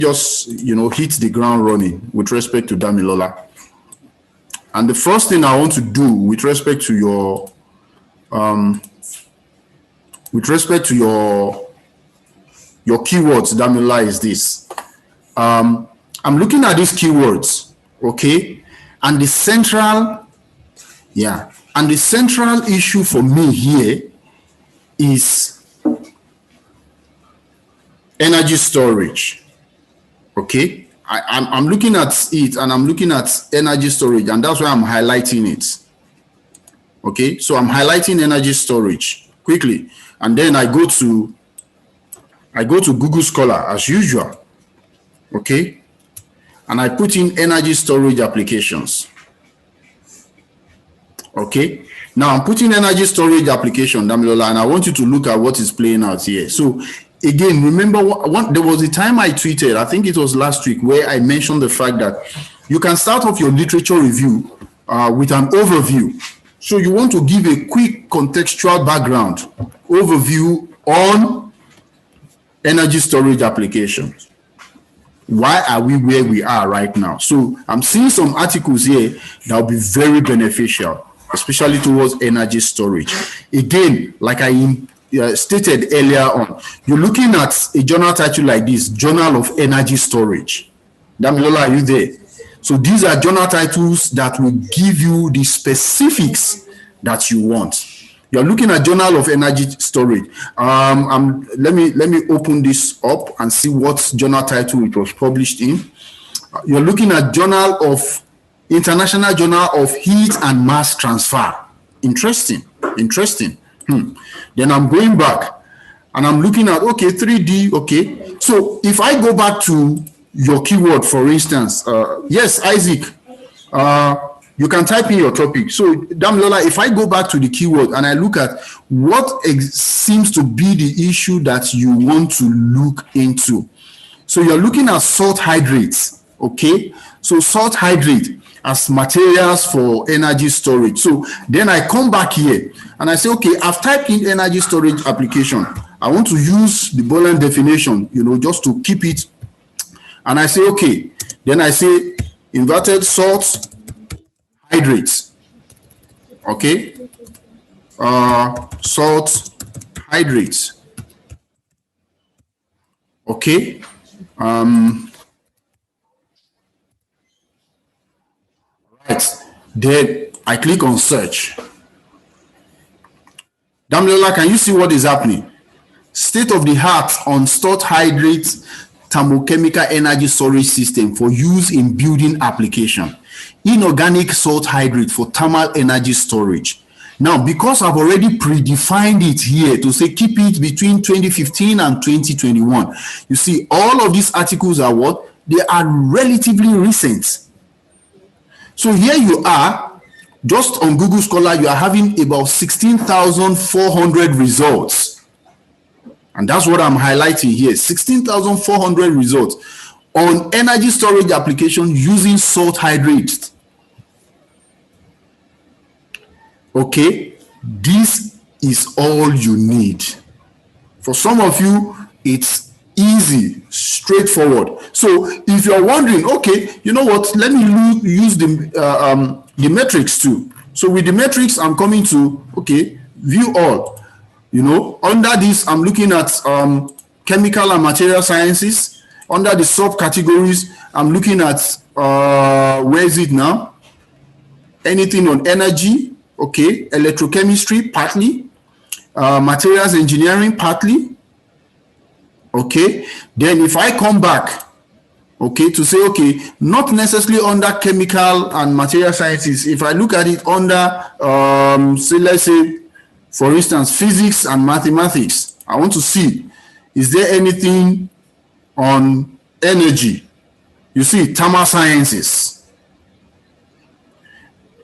just, hit the ground running with respect to Damilola. And the first thing I want to do with respect to your keywords, Damilola, is this. I'm looking at these keywords, okay? And the central issue for me here is energy storage, okay? I'm looking at it, and I'm looking at energy storage, and that's why I'm highlighting it. Okay, so I'm highlighting energy storage quickly, and then I go to Google Scholar as usual. Okay, and I put in energy storage applications. Okay, now I'm putting energy storage application, Damilola, and I want you to look at what is playing out here. So again, remember, there was a time I tweeted, I think it was last week, where I mentioned the fact that you can start off your literature review with an overview. So you want to give a quick contextual background overview on energy storage applications. Why are we where we are right now? So I'm seeing some articles here that will be very beneficial, especially towards energy storage. Again, like I stated earlier on, you're looking at a journal title like this, Journal of Energy Storage. Damilola, are you there? So these are journal titles that will give you the specifics that you want. You're looking at Journal of Energy Storage. Let me open this up and see what journal title it was published in. You're looking at International Journal of Heat and Mass Transfer. Interesting. Then I'm going back and I'm looking at, okay, 3D, okay. So if I go back to your keyword, for instance, yes, Isaac, you can type in your topic. So Damilola, if I go back to the keyword and I look at what seems to be the issue that you want to look into. So you're looking at salt hydrates, okay? So salt hydrate as materials for energy storage. So then I come back here and I say, okay, I've typed in energy storage application. I want to use the Boolean definition, just to keep it. And I say, okay, then I say inverted salt hydrates. Okay. Salt hydrates. Okay. Right. Then I click on search. Damilola, can you see what is happening? State of the art on salt hydrate thermochemical energy storage system for use in building application. Inorganic salt hydrate for thermal energy storage. Now, because I've already predefined it here to say keep it between 2015 and 2021, you see all of these articles are what? They are relatively recent. So here you are, just on Google Scholar, you are having about 16,400 results. And that's what I'm highlighting here, 16,400 results on energy storage application using salt hydrates. Okay, this is all you need. For some of you, it's easy, straightforward. So if you're wondering, okay, you know what, let me use the metrics too. So with the metrics, I'm coming to, okay, view all. Under this, I'm looking at chemical and material sciences. Under the subcategories, I'm looking at, where is it now? Anything on energy, okay, electrochemistry, partly, materials engineering, partly, okay. Then if I come back, okay, to say, okay, not necessarily under chemical and material sciences, if I look at it under, say, let's say, for instance, physics and mathematics, I want to see, is there anything on energy? You see, thermal sciences.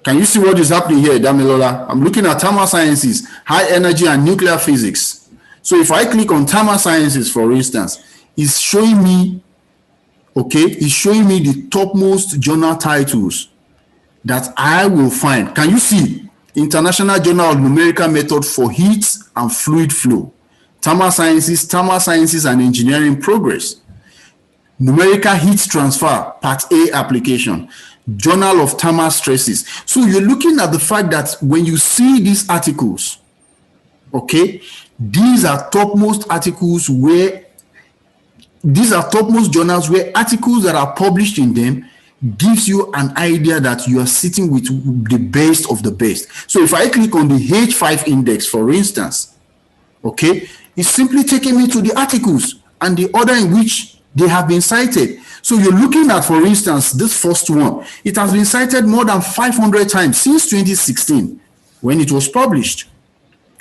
Can you see what is happening here, Damilola? I'm looking at thermal sciences, high energy and nuclear physics. So if I click on thermal sciences, for instance, it's showing me, okay, it's showing me the topmost journal titles that I will find. Can you see? International Journal of Numerical Method for Heat and Fluid Flow, Thermal Sciences and Engineering Progress. numerical heat transfer, part A application, journal of thermal stresses. So you're looking at the fact that when you see these articles, okay, these are topmost articles where, these are topmost journals where articles that are published in them gives you an idea that you are sitting with the best of the best. So if I click on the H5 index, for instance, okay, it's simply taking me to the articles and the order in which they have been cited. So you're looking at, for instance, this first one. It has been cited more than 500 times since 2016 when it was published.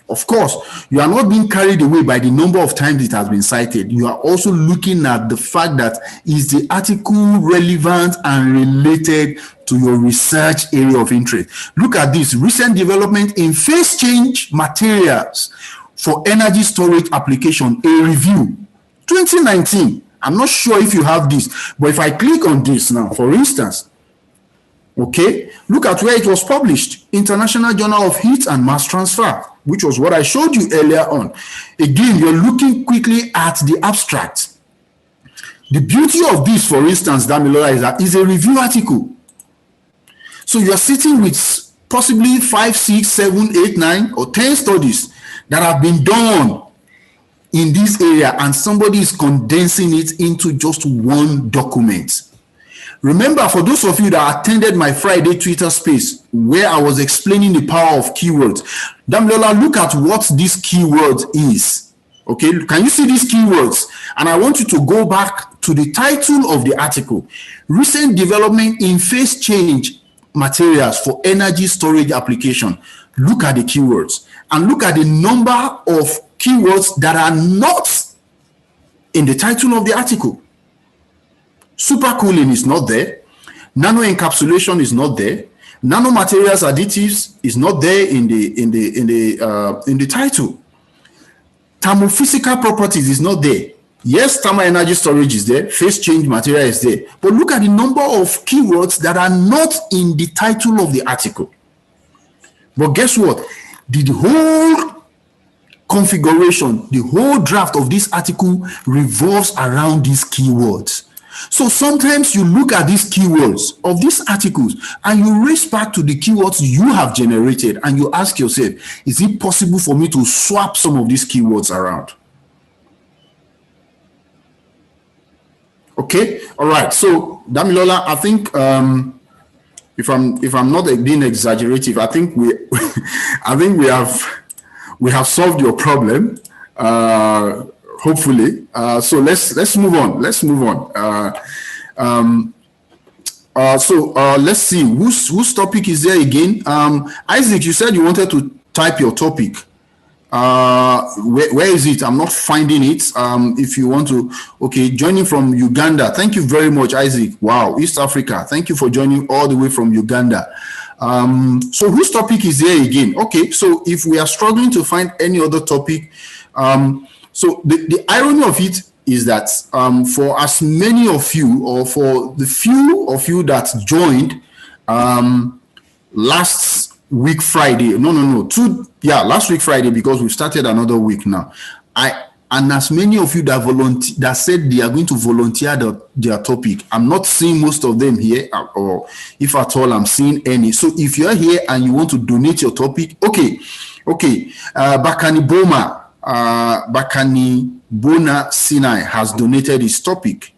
Of course, you are not being carried away by the number of times it has been cited. You are also looking at the fact that is the article relevant and related to your research area of interest. Look at this recent development in phase change materials for energy storage application, a review, 2019. I'm not sure if you have this, but if I click on this now, for instance, okay, look at where it was published, International Journal of Heat and Mass Transfer, which was what I showed you earlier on. Again, you're looking quickly at the abstract. The beauty of this, for instance, Damilola, is that it's a review article. So you're sitting with possibly 5, 6, 7, 8, 9, or 10 studies that have been done in this area, and somebody is condensing it into just one document. Remember, for those of you that attended my Friday Twitter space where I was explaining the power of keywords, Damilola, look at what this keyword is. Okay, can you see these keywords? And I want you to go back to the title of the article, Recent Development in Phase Change Materials for Energy Storage Application. Look at the keywords and look at the number of keywords that are not in the title of the article. Supercooling is not there. Nano encapsulation is not there. Nanomaterials additives is not there in the title. Thermophysical properties is not there. Yes, thermal energy storage is there. Phase change material is there. But look at the number of keywords that are not in the title of the article. But guess what? The whole configuration, the whole draft of this article revolves around these keywords. So sometimes you look at these keywords of these articles and you race back to the keywords you have generated and you ask yourself, is it possible for me to swap some of these keywords around? Okay, all right. So Damilola, I think if I'm not being exaggerative, I think we have solved your problem. Hopefully, so let's move on. Let's see whose topic is there again. Isaac, you said you wanted to type your topic. Where is it? I'm not finding it. If you want to, okay, joining from Uganda. Thank you very much, Isaac. Wow, East Africa. Thank you for joining all the way from Uganda. So whose topic is there again? Okay, so if we are struggling to find any other topic, so the irony of it is that for as many of you, or for the few of you that joined last week Friday, last week Friday, because we've started another week now, and as many of you that said they are going to volunteer their topic, I'm not seeing most of them here, or if at all I'm seeing any. So if you're here and you want to donate your topic, okay, Bakani Bona Sinai has donated his topic.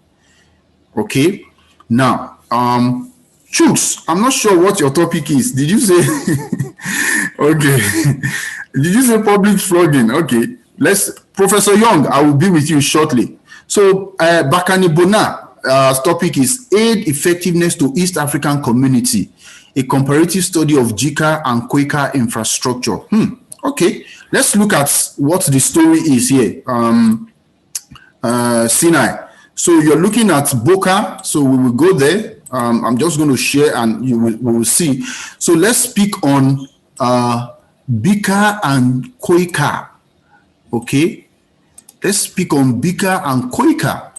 Okay, now Chooks, I'm not sure what your topic is. Did you say okay? Did you say public flogging? Okay, Professor Young, I will be with you shortly. So Bakani Bona's topic is Aid Effectiveness to East African Community, a comparative study of JICA and Quaker infrastructure. Okay, let's look at what the story is here. Sinai. So you're looking at Boka. So we will go there. I'm just going to share and we will see. So let's speak on Bika and Quaker. Okay, let's speak on Bika and Quaker.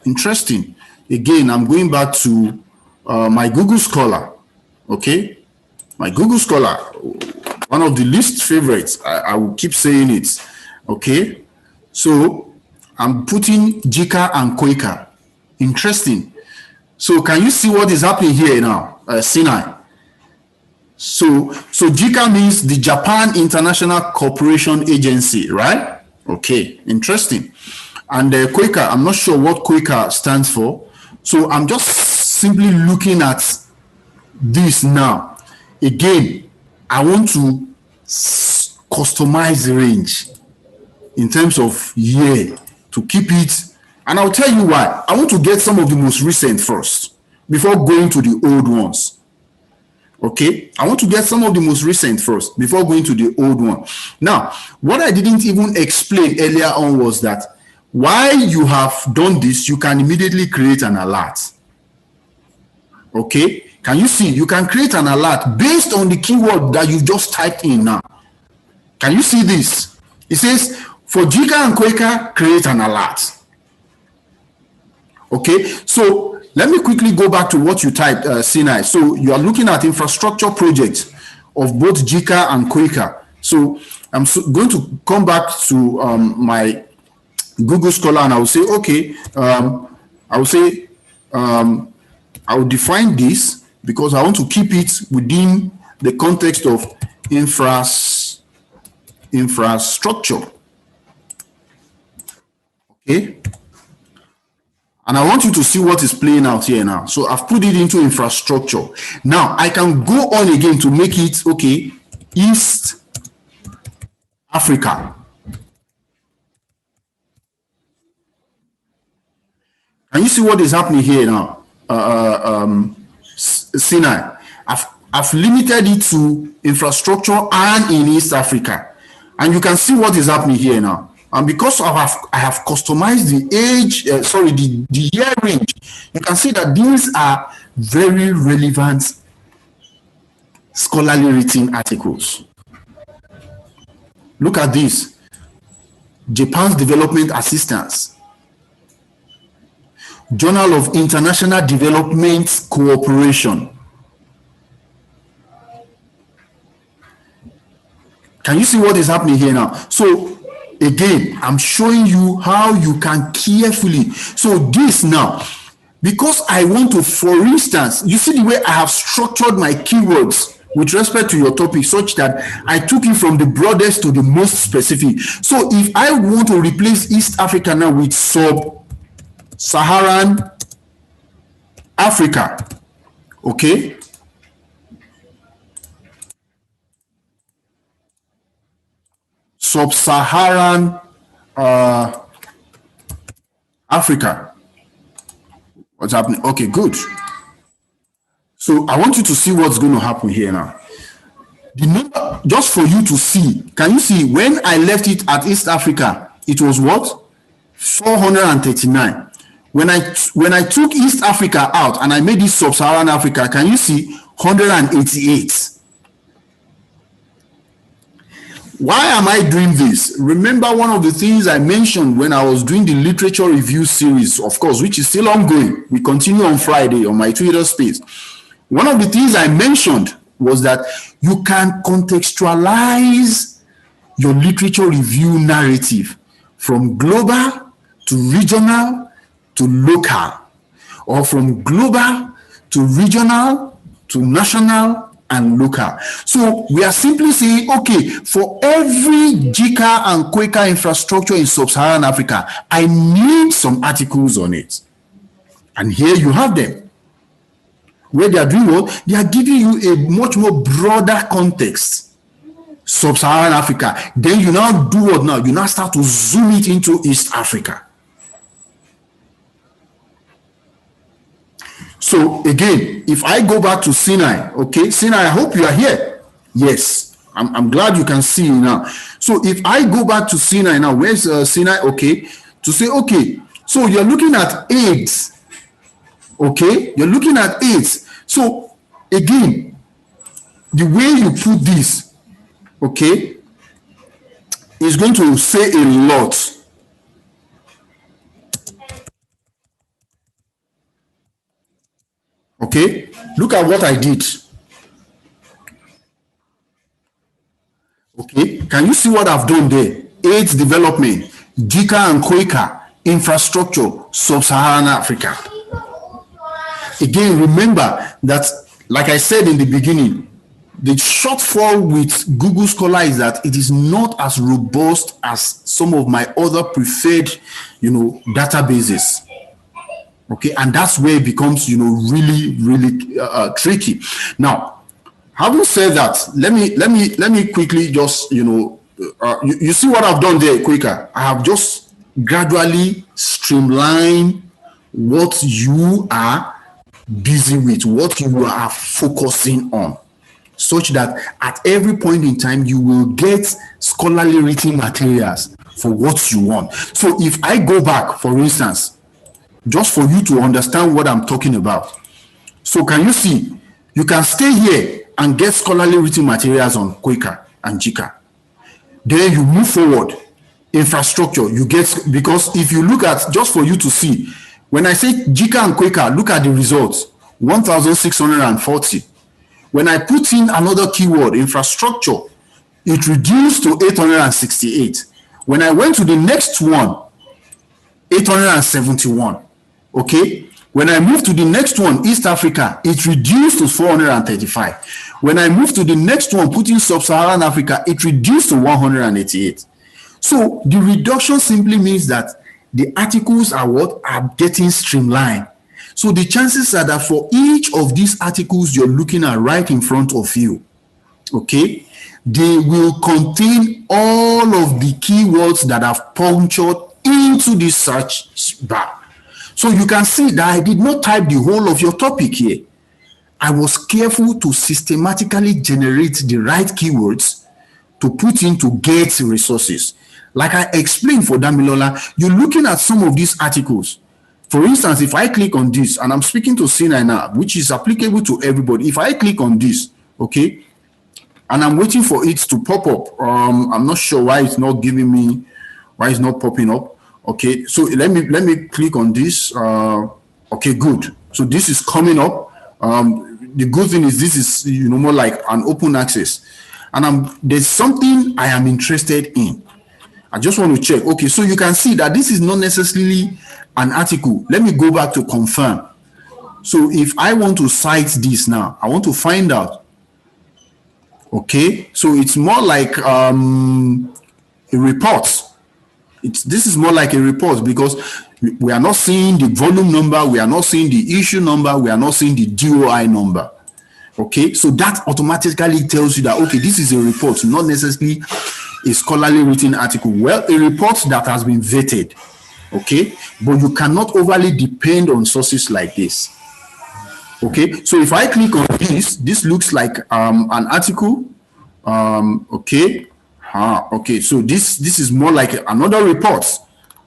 Interesting. Again, I'm going back to my Google Scholar. Okay, my Google Scholar. One of the least favorites. I will keep saying it. Okay. So I'm putting JICA and Quaker. Interesting. So can you see what is happening here now? Sinai. So JICA means the Japan International Cooperation Agency, right? Okay, interesting. And Quaker, I'm not sure what Quaker stands for. So I'm just simply looking at this now. Again, I want to customize the range in terms of year to keep it. And I'll tell you why. I want to get some of the most recent first before going to the old ones. Okay, I want to get some of the most recent first before going to the old one. Now, what I didn't even explain earlier on was that while you have done this, you can immediately create an alert. Okay, can you see? You can create an alert based on the keyword that you've just typed in now. Can you see this? It says, for JICA and Quaker, create an alert. Okay, so let me quickly go back to what you typed, Sinai. So you are looking at infrastructure projects of both JICA and Quaker. So I'm going to come back to my Google Scholar, and I will say, okay, I will define this because I want to keep it within the context of infrastructure. Okay. And I want you to see what is playing out here now. So I've put it into infrastructure. Now I can go on again to make it, okay, East Africa. Can you see what is happening here now? Sinai. I've limited it to infrastructure and in East Africa. And you can see what is happening here now. And because I have customized the age, the year range, you can see that these are very relevant scholarly written articles. Look at this. Japan's Development Assistance. Journal of International Development Cooperation. Can you see what is happening here now? So again, I'm showing you how you can carefully. So this now, because I want to, for instance, you see the way I have structured my keywords with respect to your topic such that I took it from the broadest to the most specific. So if I want to replace East Africa now with sub-Saharan Africa, okay? Sub-Saharan Africa. What's happening? Okay, good. So I want you to see what's going to happen here now. The number, just for you to see, can you see when I left it at East Africa, it was what? 439. When I took East Africa out and I made it Sub-Saharan Africa, can you see 188? Why am I doing this? Remember one of the things I mentioned when I was doing the literature review series, of course, which is still ongoing. We continue on Friday on my Twitter space. One of the things I mentioned was that you can contextualize your literature review narrative from global to regional to local, or from global to regional to national and local. So we are simply saying, okay, for every JICA and Quaker infrastructure in sub-Saharan Africa, I need some articles on it. And here you have them. Where they are doing what? They are giving you a much more broader context. Sub-Saharan Africa. Then you now do what now? You now start to zoom it into East Africa. So again, if I go back to Sinai, okay, Sinai, I hope you are here. Yes, I'm glad you can see now. So if I go back to Sinai now, where's Sinai? Okay, to say, okay, so you're looking at AIDS. Okay, you're looking at AIDS. So again, the way you put this, okay, is going to say a lot. Okay, look at what I did. Okay, can you see what I've done there? AIDS development, JICA and Quaker, infrastructure, sub-Saharan Africa. Again, remember that, like I said in the beginning, the shortfall with Google Scholar is that it is not as robust as some of my other preferred, databases. Okay, and that's where it becomes, really, really tricky. Now, having said that, let me quickly just, you see what I've done there quicker. I have just gradually streamlined what you are busy with, what you are focusing on, such that at every point in time you will get scholarly written materials for what you want. So if I go back, for instance, just for you to understand what I'm talking about. So can you see, you can stay here and get scholarly written materials on Quaker and Jika. Then you move forward, infrastructure, you get, because if you look at, just for you to see, when I say Jika and Quaker, look at the results, 1,640. When I put in another keyword, infrastructure, it reduced to 868. When I went to the next one, 871. Okay. When I moved to the next one, East Africa, it reduced to 435. When I moved to the next one, putting Sub-Saharan Africa, it reduced to 188. So the reduction simply means that the articles are getting streamlined. So the chances are that for each of these articles you're looking at right in front of you, okay, they will contain all of the keywords that have punctured into the search bar. So you can see that I did not type the whole of your topic here. I was careful to systematically generate the right keywords to put in to get resources. Like I explained for Damilola, you're looking at some of these articles. For instance, if I click on this, and I'm speaking to Sinai now, which is applicable to everybody. If I click on this, okay, and I'm waiting for it to pop up. I'm not sure why it's not giving me, why it's not popping up. Okay, so let me click on this. Okay, good. So this is coming up. The good thing is this is more like an open access, and there's something I am interested in. I just want to check. Okay, so you can see that this is not necessarily an article. Let me go back to confirm. So if I want to cite this now, I want to find out. Okay, so it's more like a report. This is more like a report because we are not seeing the volume number, we are not seeing the issue number, we are not seeing the DOI number. Okay, so that automatically tells you that, okay, this is a report, not necessarily a scholarly written article. Well, a report that has been vetted. Okay, but you cannot overly depend on sources like this. Okay, so if I click on this looks like an article. Okay. Okay, so this is more like another report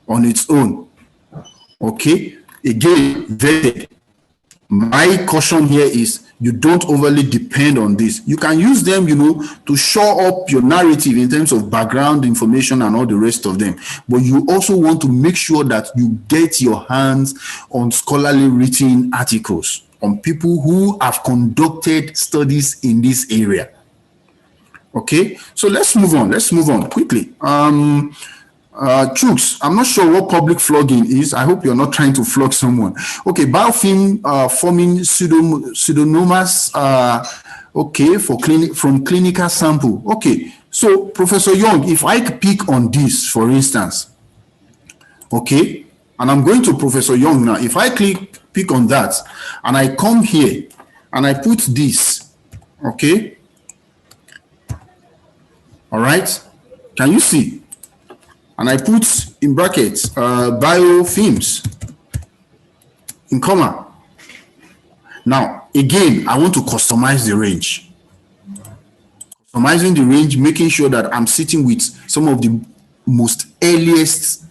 on its own. Okay, again, vetted. My caution here is you don't overly depend on this. You can use them, to shore up your narrative in terms of background information and all the rest of them. But you also want to make sure that you get your hands on scholarly written articles on people who have conducted studies in this area. Okay, so let's move on quickly. Chooks, I'm not sure what public flogging is. I hope you're not trying to flog someone. Okay, biofilm forming pseudomonas, okay, from clinical sample. Okay, so Professor Young, if I pick on this, for instance, okay, and I'm going to Professor Young now. If I pick on that, and I come here, and I put this, okay, all right, can you see? And I put in brackets biofilms in comma. Now, again, I want to customize the range. Customizing the range, making sure that I'm sitting with some of the most earliest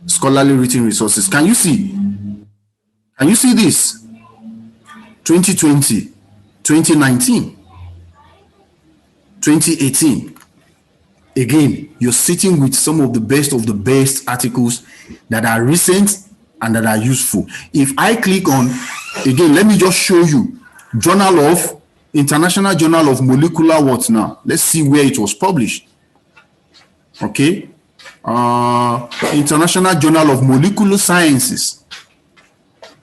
scholarly written resources. Can you see? Can you see this? 2020, 2019, 2018. Again, you're sitting with some of the best articles that are recent and that are useful. If I click on, again, let me just show you, International Journal of Molecular what now? Let's see where it was published. Okay. International Journal of Molecular Sciences.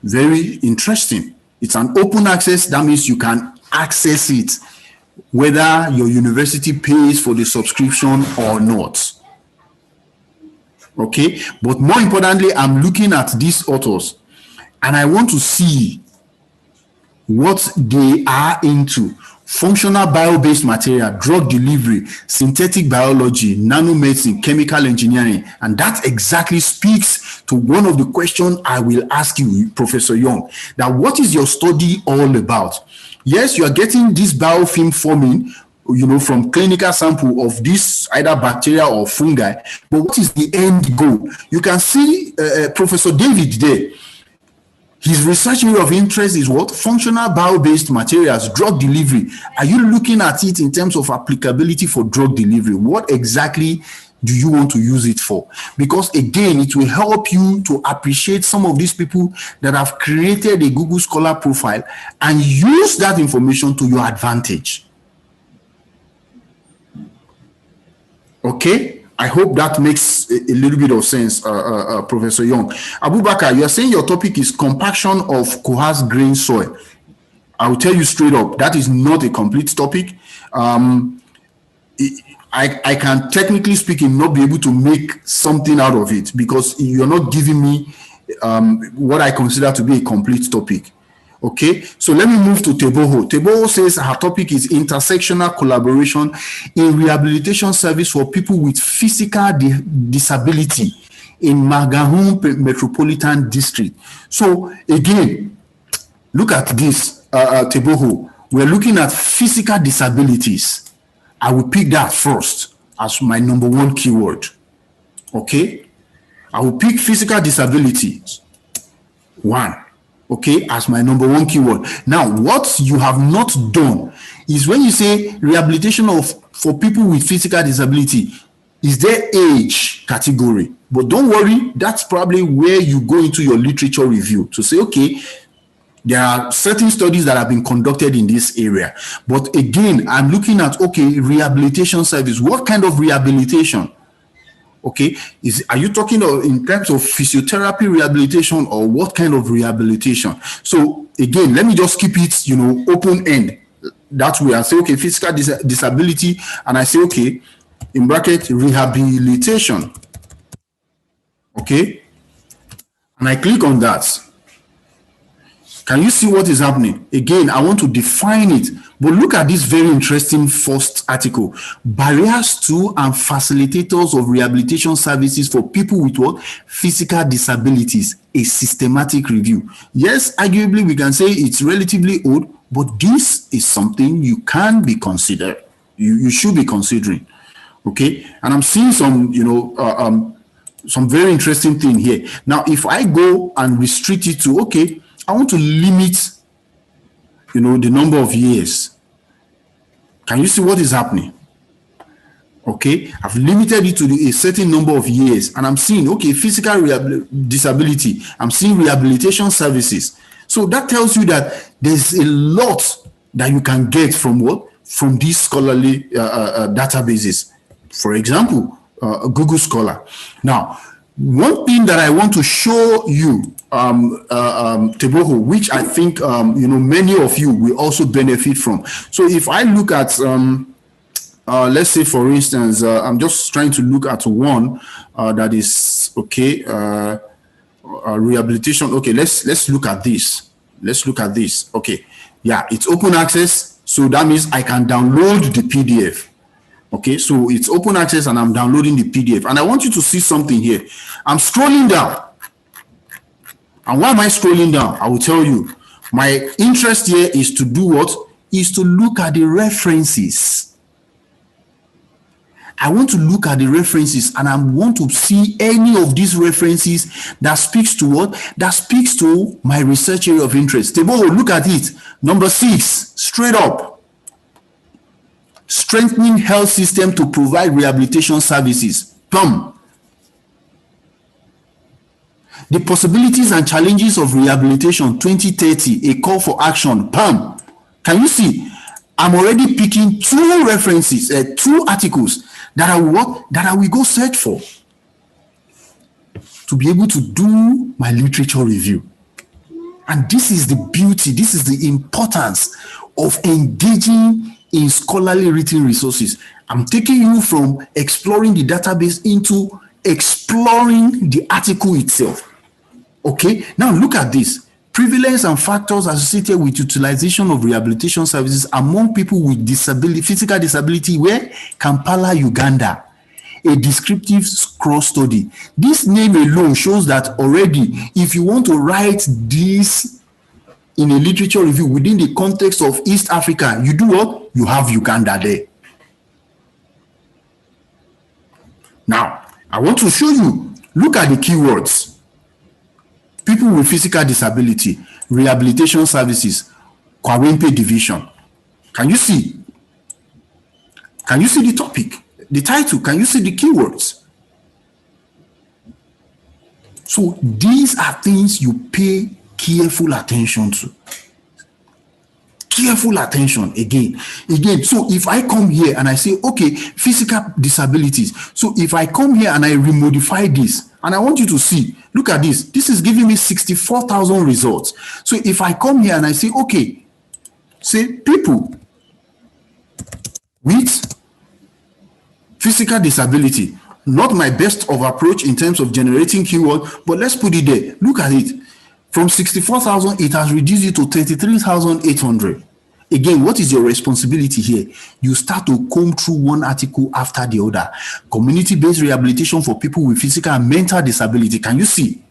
Very interesting. It's an open access. That means you can access it whether your university pays for the subscription or not. Okay, but more importantly, I'm looking at these authors and I want to see what they are into. Functional bio-based material, drug delivery, synthetic biology, nanomedicine, chemical engineering. And that exactly speaks to one of the questions I will ask you, Professor Young, that what is your study all about? Yes, you are getting this biofilm forming, from clinical sample of this either bacteria or fungi, but what is the end goal? You can see Professor David there. His research area of interest is what? Functional bio-based materials, drug delivery. Are you looking at it in terms of applicability for drug delivery? What exactly do you want to use it for? Because again, it will help you to appreciate some of these people that have created a Google Scholar profile and use that information to your advantage. Okay? I hope that makes a little bit of sense, Professor Young. Abubakar, you are saying your topic is compaction of coarse grain soil. I will tell you straight up, that is not a complete topic. I can, technically speaking, not be able to make something out of it because you're not giving me what I consider to be a complete topic. Okay, so let me move to Teboho. Teboho says her topic is intersectional collaboration in rehabilitation service for people with physical disability in Magahun Metropolitan District. So again, look at this, Teboho. We're looking at physical disabilities. I will pick that first as my number one keyword. Okay, I will pick physical disabilities. One. Okay, as my number one keyword. Now, what you have not done is when you say rehabilitation for people with physical disability, is there age category? But don't worry, that's probably where you go into your literature review to say, okay, there are certain studies that have been conducted in this area. But again, I'm looking at, okay, rehabilitation service. What kind of rehabilitation? Okay, are you talking in terms of physiotherapy rehabilitation or what kind of rehabilitation? So again, let me just keep it, open end. That way I say, okay, physical disability, and I say, okay, in bracket, rehabilitation. Okay, and I click on that. Can you see what is happening? Again, I want to define it. But look at this very interesting first article. Barriers to and facilitators of rehabilitation services for people with what? Physical disabilities. A systematic review. Yes, arguably we can say it's relatively old, but this is something you can be considered. You should be considering. Okay? And I'm seeing some, some very interesting thing here. Now, if I go and restrict it to, okay, I want to limit, the number of years. Can you see what is happening? Okay, I've limited it to a certain number of years, and I'm seeing, okay, physical disability. I'm seeing rehabilitation services. So that tells you that there's a lot that you can get from what? From these scholarly databases. For example, Google Scholar. Now, one thing that I want to show you, Teboho, which I think many of you will also benefit from. So if I look at let's say, for instance, I'm just trying to look at one that is okay, rehabilitation. Okay, let's look at this. Let's look at this. Okay, yeah, it's open access, so that means I can download the PDF. Okay, so it's open access and I'm downloading the PDF. And I want you to see something here. I'm scrolling down. And why am I scrolling down? I will tell you. My interest here is to do what? Is to look at the references. I want to look at the references and I want to see any of these references that speaks to what? That speaks to my research area of interest. Teboho, look at it. Number 6, straight up. Strengthening health system to provide rehabilitation services. Boom. The possibilities and challenges of rehabilitation 2030, a call for action. Bam. Can you see? I'm already picking 2 references, 2 articles that I will go search for. to be able to do my literature review. And this is the beauty, this is the importance of engaging in scholarly written resources. I'm taking you from exploring the database into exploring the article itself. Okay, now look at this. Prevalence and factors associated with utilization of rehabilitation services among people with disability, physical disability, where Kampala, Uganda. A descriptive cross study. This name alone shows that already, if you want to write this in a literature review within the context of East Africa, you do what? You have Uganda there. Now, I want to show you, look at the keywords. People with physical disability, rehabilitation services, Kwawempe division. Can you see? Can you see the topic? The title, can you see the keywords? So these are things you pay careful attention to. Careful attention again. So if I come here and I say, okay, physical disabilities. So if I come here and I remodify this, and I want you to see, look at this. This is giving me 64,000 results. So if I come here and I say, okay, say people with physical disability, not my best of approach in terms of generating keyword, but let's put it there. Look at it. From 64,000, it has reduced it to 33,800. Again, what is your responsibility here? You start to comb through one article after the other. Community-based rehabilitation for people with physical and mental disability. Can you see?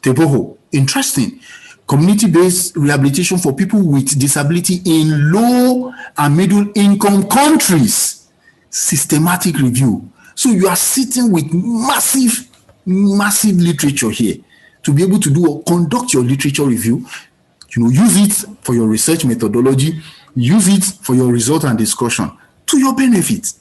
Teboho. Interesting. Community-based rehabilitation for people with disability in low and middle income countries. Systematic review. So you are sitting with massive literature here to be able to conduct your literature review. Use it for your research methodology, use it for your result and discussion to your benefit.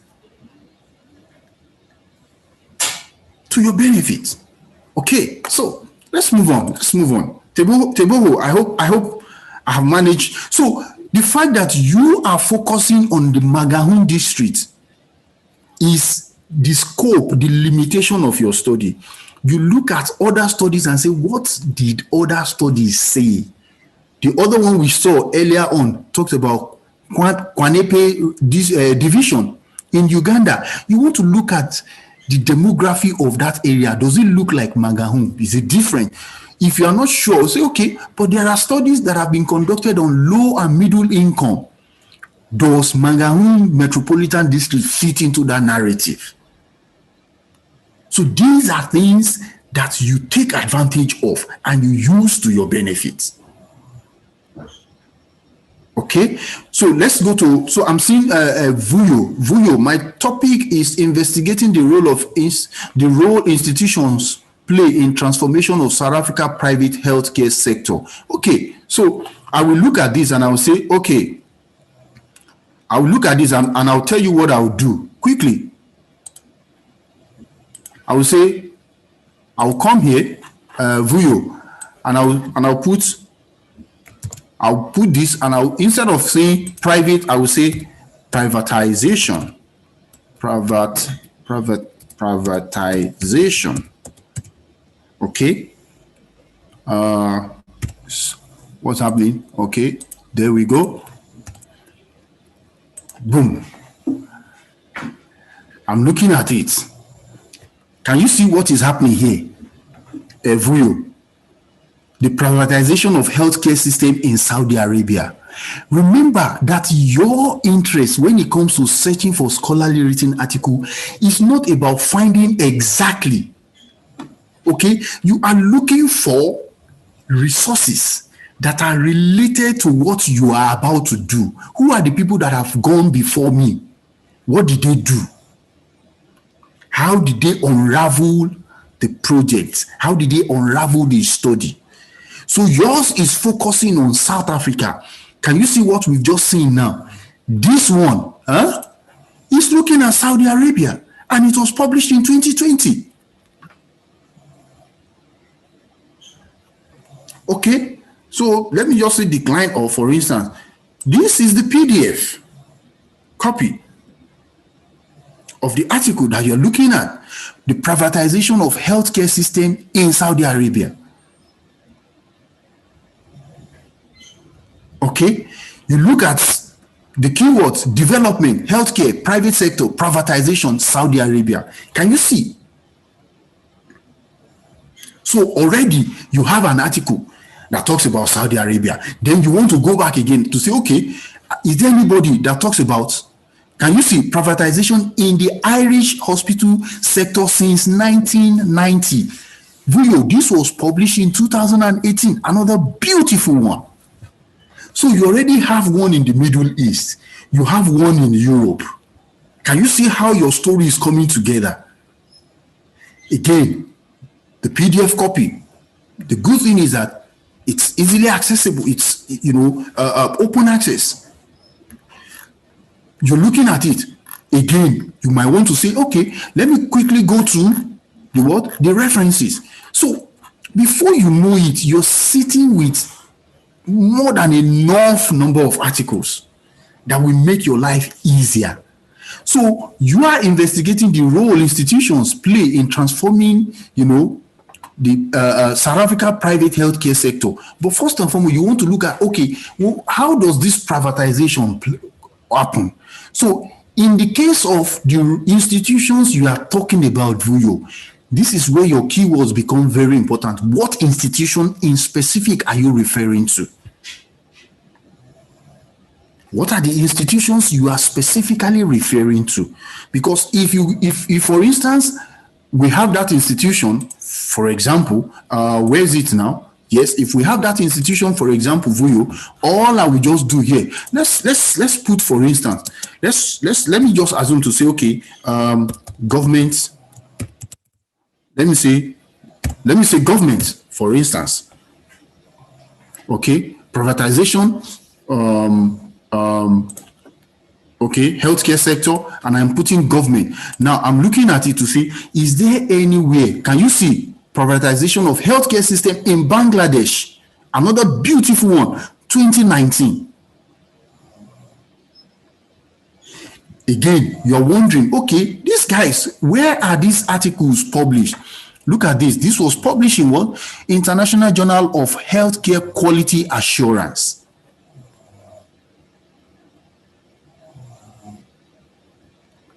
Okay, so let's move on. Teboho, I hope I have managed. So the fact that you are focusing on the Magahun district is the scope, the limitation of your study. You look at other studies and say, what did other studies say? The other one we saw earlier on talked about Kwanepe division in Uganda. You want to look at the demography of that area. Does it look like Magahun? Is it different? If you are not sure, say, okay, but there are studies that have been conducted on low and middle income. Does Magahun Metropolitan District fit into that narrative? So these are things that you take advantage of and you use to your benefit. Okay, so let's go to, so I'm seeing Vuyo. My topic is investigating the role institutions play in transformation of South Africa private healthcare sector. Okay, so I will look at this and I will say, okay, I will look at this and I'll tell you what I'll do quickly. I will say, I'll come here, Vuyo, and I'll put this, and instead of saying private, I will say privatization. Privatization. Okay. What's happening? Okay. There we go. Boom. I'm looking at it. Can you see what is happening here? Vuyo. The privatization of healthcare system in Saudi Arabia. Remember that your interest when it comes to searching for scholarly written article is not about finding exactly. Okay, you are looking for resources that are related to what you are about to do. Who are the people that have gone before me? What did they do? How did they unravel the project? How did they unravel the study? So yours is focusing on South Africa. Can you see what we've just seen now? This one is looking at Saudi Arabia, and it was published in 2020. Okay, so let me just say decline, or for instance, this is the PDF. Copy. of the article that you're looking at, the privatization of healthcare system in Saudi Arabia. Okay, you look at the keywords: development, healthcare, private sector, privatization, Saudi Arabia. Can you see? So already you have an article that talks about Saudi Arabia. Then you want to go back again to say, okay, is there anybody that talks about, can you see, privatization in the Irish hospital sector since 1990? Video, this was published in 2018, another beautiful one. So you already have one in the Middle East. You have one in Europe. Can you see how your story is coming together? Again, the PDF copy. The good thing is that it's easily accessible. It's, open access. You're looking at it. Again, you might want to say, okay, let me quickly go to the what? The references. So before you know it, you're sitting with more than enough number of articles that will make your life easier. So you are investigating the role institutions play in transforming, the South Africa private healthcare sector. But first and foremost, you want to look at, okay, well, how does this privatization happen? So in the case of the institutions you are talking about, Vuyo, this is where your keywords become very important. What institution in specific are you referring to? What are the institutions you are specifically referring to? Because if for instance, we have that institution, for example, where is it now? Yes, if we have that institution, for example, Vuyo, all I will just do here, let's put, for instance, let me just assume to say, okay, government. Let me say government, for instance. Okay, privatization, okay, healthcare sector, and I'm putting government. Now I'm looking at it to see, is there any way, can you see privatization of healthcare system in Bangladesh? Another beautiful one, 2019. Again, you're wondering, okay, these guys, where are these articles published? Look at this. This was published in what? International Journal of Healthcare Quality Assurance.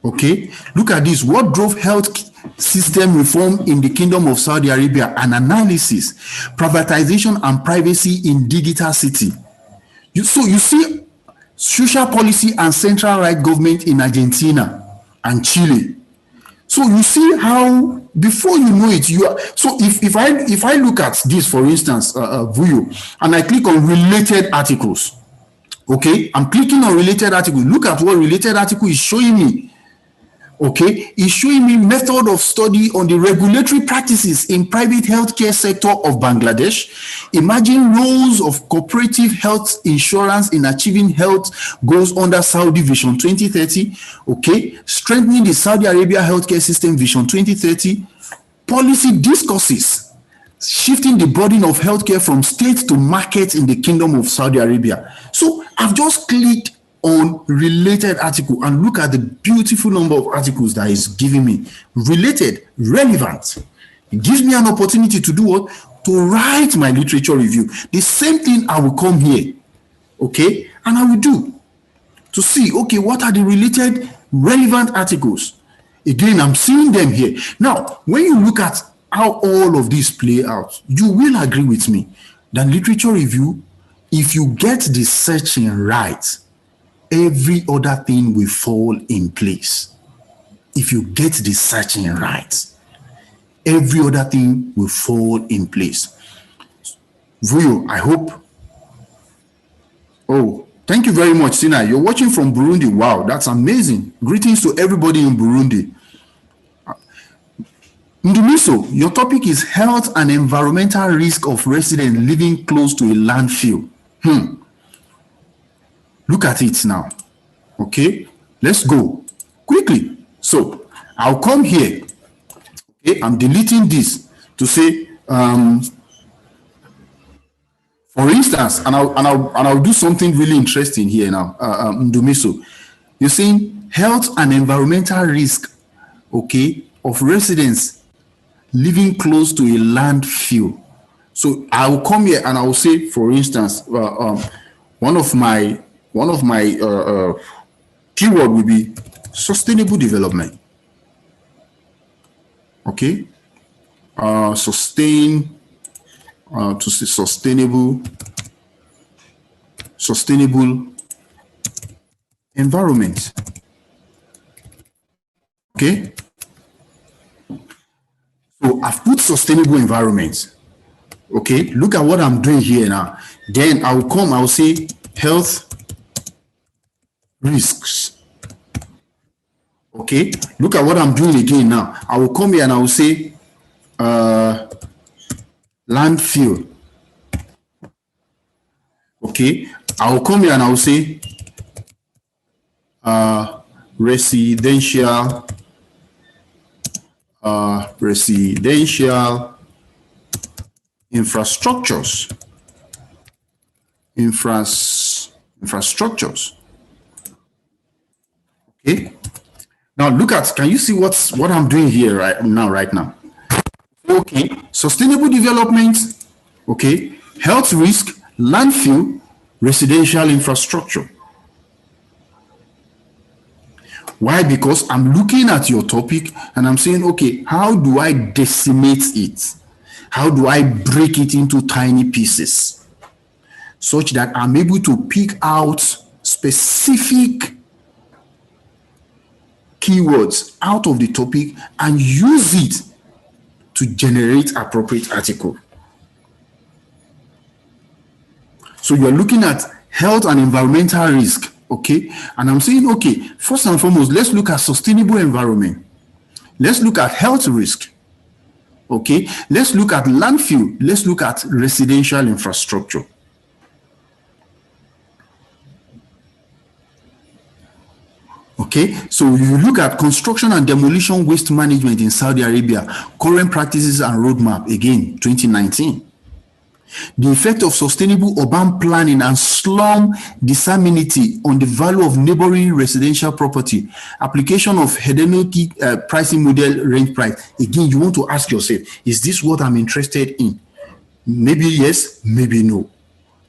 Okay, look at this. What drove health system reform in the Kingdom of Saudi Arabia? An analysis. Privatization and privacy in digital city. So you see, social policy and central right government in Argentina and Chile. So you see how before you know it, you are. So if I look at this, for instance, Vuyo, and I click on related articles, okay, I'm clicking on related articles. Look at what related article is showing me. Okay, it's showing me method of study on the regulatory practices in private healthcare sector of Bangladesh. Imagine roles of cooperative health insurance in achieving health goals under Saudi Vision 2030. Okay, strengthening the Saudi Arabia healthcare system Vision 2030. Policy discourses, shifting the burden of healthcare from state to market in the Kingdom of Saudi Arabia. So I've just clicked on related article and look at the beautiful number of articles that is giving me. Related, relevant. It gives me an opportunity to do what? To write my literature review. The same thing I will come here, okay, and I will do to see, okay, what are the related relevant articles? Again, I'm seeing them here. Now, when you look at how all of these play out, you will agree with me that literature review, if you get the searching right, every other thing will fall in place. If you get the searching right, every other thing will fall in place. Vuyo, I hope. Oh, thank you very much, Sina. You're watching from Burundi. Wow, that's amazing. Greetings to everybody in Burundi. Ndumiso, your topic is health and environmental risk of residents living close to a landfill. Look at it now. Okay, let's go quickly. So I'll come here. Okay, I'm deleting this to say, for instance, and I'll do something really interesting here now. Ndumiso, you're saying health and environmental risk okay, of residents living close to a landfill. So I will come here and I will say, for instance, one of my keyword will be sustainable development. Okay, to say sustainable environment. Okay, so I've put sustainable environment. Okay, look at what I'm doing here now. Then I will say health risks. Okay, look at what I'm doing again now. I will come here and I will say landfill. Okay, I will come here and I will say residential infrastructures. Okay, now look at, can you see what I'm doing here right now? Okay, sustainable development, okay, health risk, landfill, residential infrastructure. Why? Because I'm looking at your topic and I'm saying, okay, how do I decimate it? How do I break it into tiny pieces such that I'm able to pick out specific keywords out of the topic and use it to generate appropriate article? So you're looking at health and environmental risk, okay? And I'm saying, okay, first and foremost, let's look at sustainable environment. Let's look at health risk, okay? Let's look at landfill. Let's look at residential infrastructure. Okay, so you look at construction and demolition waste management in Saudi Arabia, current practices and roadmap, again, 2019. The effect of sustainable urban planning and slum disseminity on the value of neighboring residential property, application of hedonic pricing model, range price. Again, you want to ask yourself, is this what I'm interested in? Maybe yes, maybe no.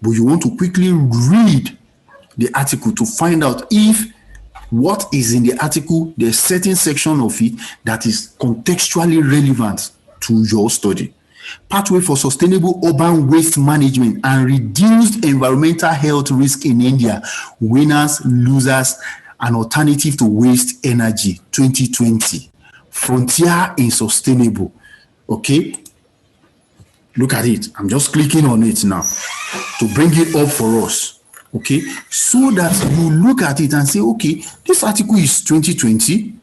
But you want to quickly read the article to find out if what is in the article, there's certain section of it that is contextually relevant to your study. Pathway for sustainable urban waste management and reduced environmental health risk in India, winners, losers, an alternative to waste energy, 2020. Frontier in sustainable. Okay, look at it. I'm just clicking on it now to bring it up for us. Okay, so that you look at it and say, okay, this article is 2020.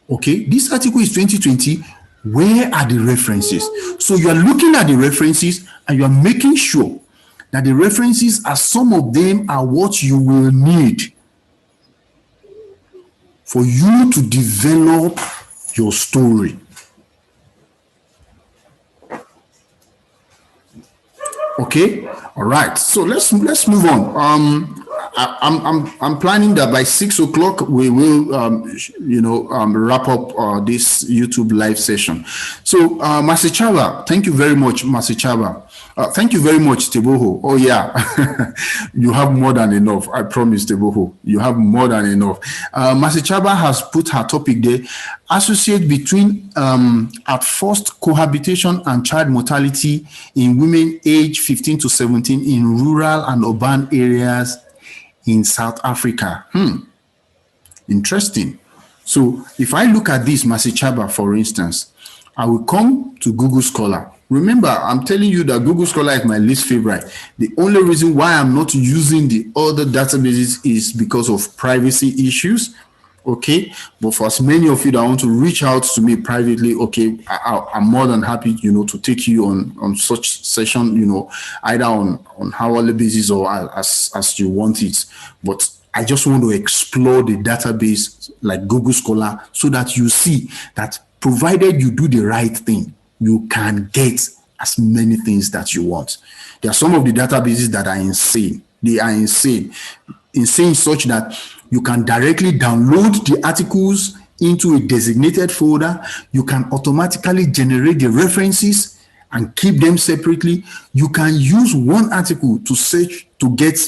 Okay, this article is 2020. Where are the references? So you are looking at the references and you are making sure that the references are, some of them are what you will need for you to develop your story. Okay, all right. So let's move on. I'm planning that by 6 o'clock we will wrap up this YouTube live session. So Masichaba, thank you very much, Masichaba. Thank you very much, Teboho. Oh yeah, you have more than enough. I promise, Teboho, you have more than enough. Masichaba has put her topic there: associate between at first cohabitation and child mortality in women aged 15 to 17 in rural and urban areas in South Africa. Interesting. So if I look at this, Masichaba, for instance, I will come to Google Scholar. Remember, I'm telling you that Google Scholar is my least favorite. The only reason why I'm not using the other databases is because of privacy issues. Okay, but for as many of you that want to reach out to me privately, okay, I'm more than happy, to take you on such session, either on hourly basis or as you want it. But I just want to explore the database like Google Scholar so that you see that provided you do the right thing, you can get as many things that you want. There are some of the databases that are insane. They are insane such that you can directly download the articles into a designated folder. You can automatically generate the references and keep them separately. You can use one article to search to get,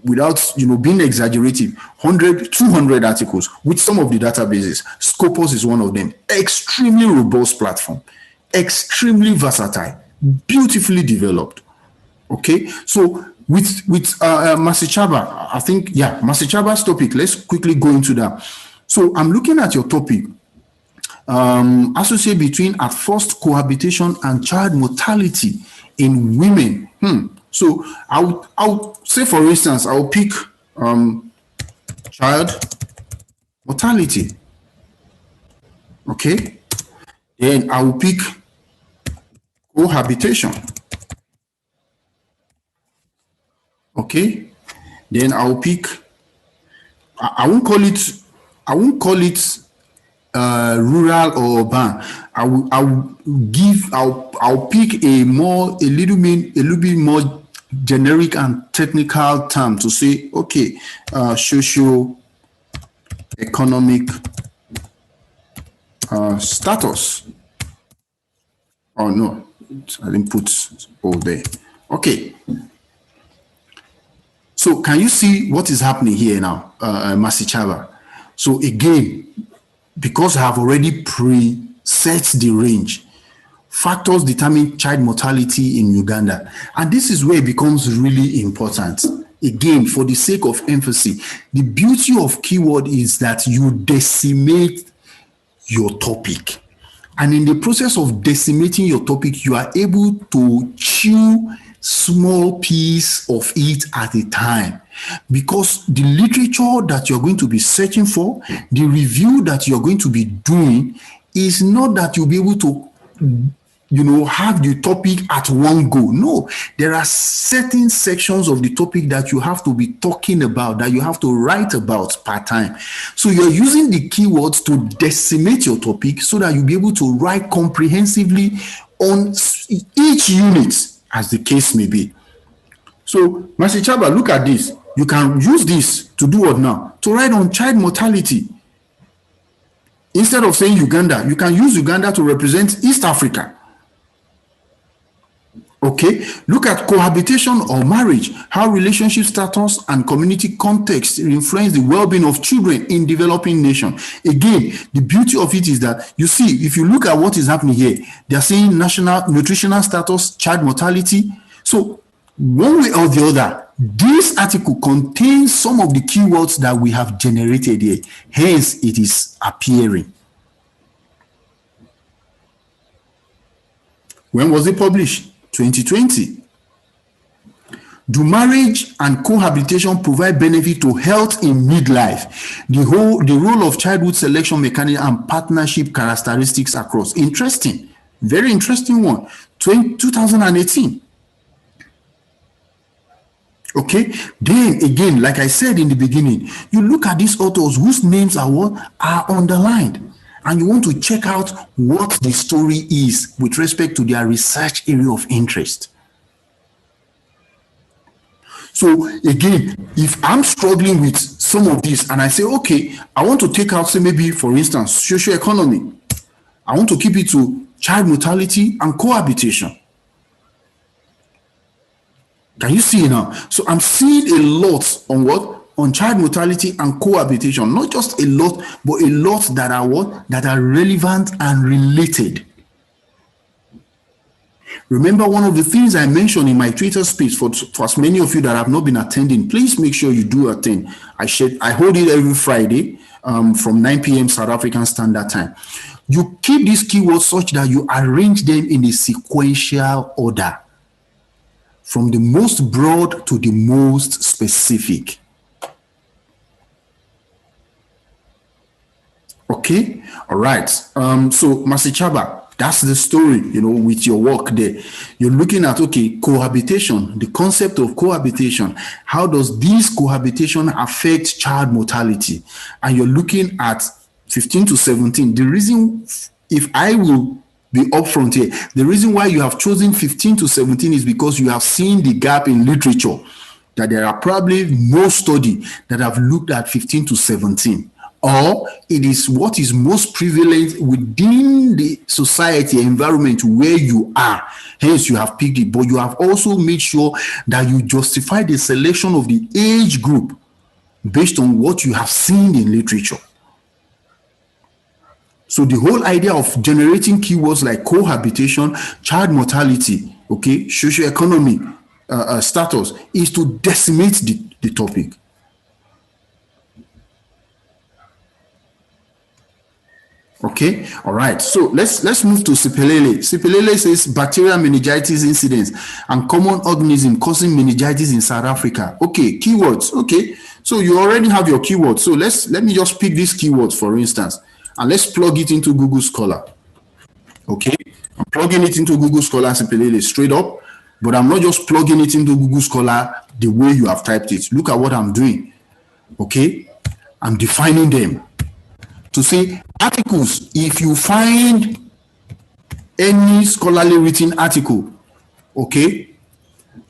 without being exaggerative, 100, 200 articles with some of the databases. Scopus is one of them. Extremely robust platform, extremely versatile, beautifully developed. Okay, so with Masichaba, I think, Masichaba's topic, let's quickly go into that. So I'm looking at your topic, associate between at first cohabitation and child mortality in women. So I would say, for instance, I will pick child mortality. Okay, then I will pick cohabitation. Okay, then I'll pick, I won't call it rural or urban. I'll pick a little bit more generic and technical term to say, okay, socio-economic status. Oh no, I didn't put all there. Okay. So can you see what is happening here now, Masichaba? So again, because I have already preset the range, factors determine child mortality in Uganda. And this is where it becomes really important. Again, for the sake of emphasis, the beauty of keyword is that you decimate your topic. And in the process of decimating your topic, you are able to chew small piece of it at a time, because the literature that you're going to be searching for, the review that you're going to be doing, is not that you'll be able to have the topic at one go. No, there are certain sections of the topic that you have to be talking about, that you have to write about per time. So you're using the keywords to decimate your topic so that you'll be able to write comprehensively on each unit, as the case may be. So, Masichaba, look at this. You can use this to do what now? To write on child mortality. Instead of saying Uganda, you can use Uganda to represent East Africa. Okay, look at cohabitation or marriage, how relationship status and community context influence the well-being of children in developing nations. Again, the beauty of it is that, you see, if you look at what is happening here, they are saying national nutritional status, child mortality. So one way or the other, this article contains some of the keywords that we have generated here. Hence, it is appearing. When was it published? 2020. Do marriage and cohabitation provide benefit to health in midlife? The role of childhood selection mechanism and partnership characteristics across. Interesting. Very interesting one. 2018. Okay. Then again, like I said in the beginning, you look at these authors whose names are underlined. And you want to check out what the story is with respect to their research area of interest. So again, if I'm struggling with some of this and I say, okay, I want to take out, say maybe, for instance, socioeconomy. I want to keep it to child mortality and cohabitation. Can you see now? So I'm seeing a lot on what? On child mortality and cohabitation. Not just a lot, but a lot that are what? That are relevant and related. Remember, one of the things I mentioned in my Twitter space, for as many of you that have not been attending, please make sure you do attend. I hold it every Friday from 9 p.m. South African Standard Time. You keep these keywords such that you arrange them in a sequential order, from the most broad to the most specific. Okay, all right. So Masichaba, that's the story, with your work there. You're looking at, okay, cohabitation, the concept of cohabitation. How does this cohabitation affect child mortality? And you're looking at 15 to 17. The reason, if I will be upfront here, the reason why you have chosen 15 to 17 is because you have seen the gap in literature, that there are probably no study that have looked at 15 to 17. or it is what is most prevalent within the society environment where you are. Hence, you have picked it, but you have also made sure that you justify the selection of the age group based on what you have seen in literature. So the whole idea of generating keywords like cohabitation, child mortality, okay, socioeconomic status is to decimate the topic. Okay, all right. So let's move to Sipelele. Sipelele says bacterial meningitis incidence and common organism causing meningitis in South Africa. Okay, keywords. Okay, so you already have your keywords. So let me just pick these keywords for instance, and let's plug it into Google Scholar. Okay, I'm plugging it into Google Scholar Sipelele straight up, but I'm not just plugging it into Google Scholar the way you have typed it. Look at what I'm doing. Okay, I'm defining them. To say articles, if you find any scholarly written article, okay,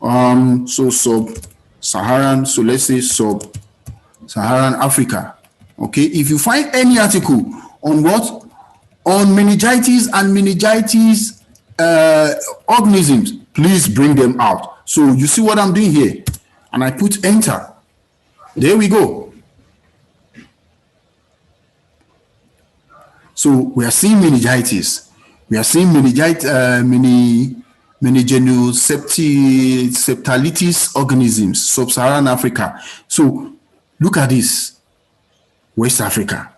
so sub-Saharan, so let's say sub-Saharan Africa, okay, if you find any article on what? On meningitis and meningitis organisms, please bring them out. So you see what I'm doing here? And I put enter. There we go. So we are seeing meningitis. We are seeing meningoencephalititis organisms, sub-Saharan Africa. So look at this, West Africa.